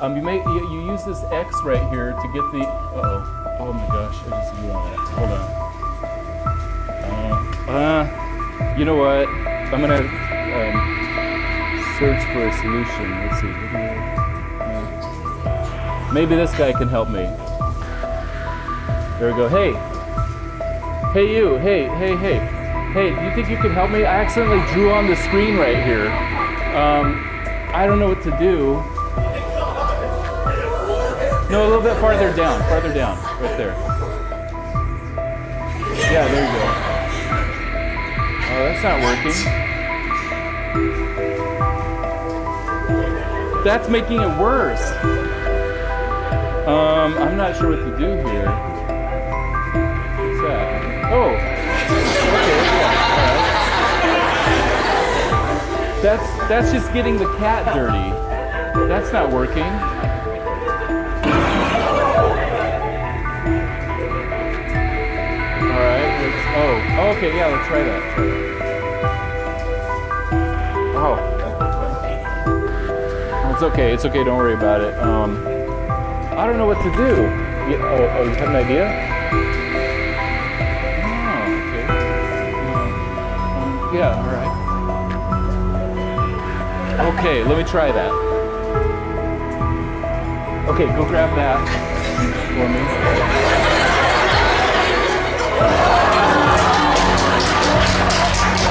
You use this X right here to get the. Oh my gosh! I just blew on it. Hold on. You know what? I'm gonna search for a solution. Let's see. Maybe this guy can help me. There we go. Hey you. Hey. Hey, do you think you can help me? I accidentally drew on the screen right here. I don't know what to do. No, a little bit farther down, right there. Yeah, there you go. Oh, that's not working. That's making it worse. I'm not sure what to do here. What's that? Oh, okay, yeah, all right. That's just getting the cat dirty. That's not working. Oh, okay, yeah, let's try that. Oh. It's okay, don't worry about it. I don't know what to do. You have an idea? Oh, okay. Yeah, all right. Okay, let me try that. Okay, go grab that for me.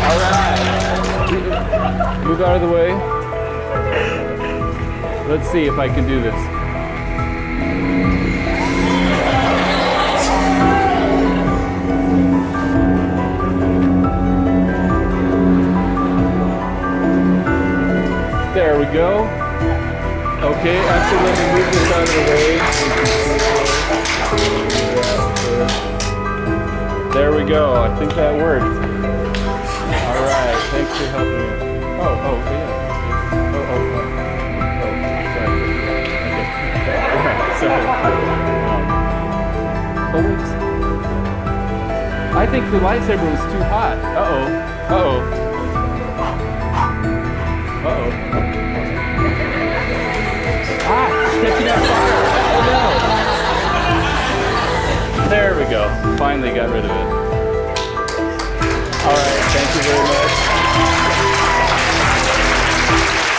All right. Move out of the way. Let's see if I can do this. There we go. Okay, actually let me move this out of the way. There we go. I think that worked. All right. Thanks for helping me. Oh, yeah. Sorry. Okay. I think the lightsaber was too hot. Uh-oh. It's catching on fire. Oh no. There we go. Finally got rid of it. All right. Thank you very much.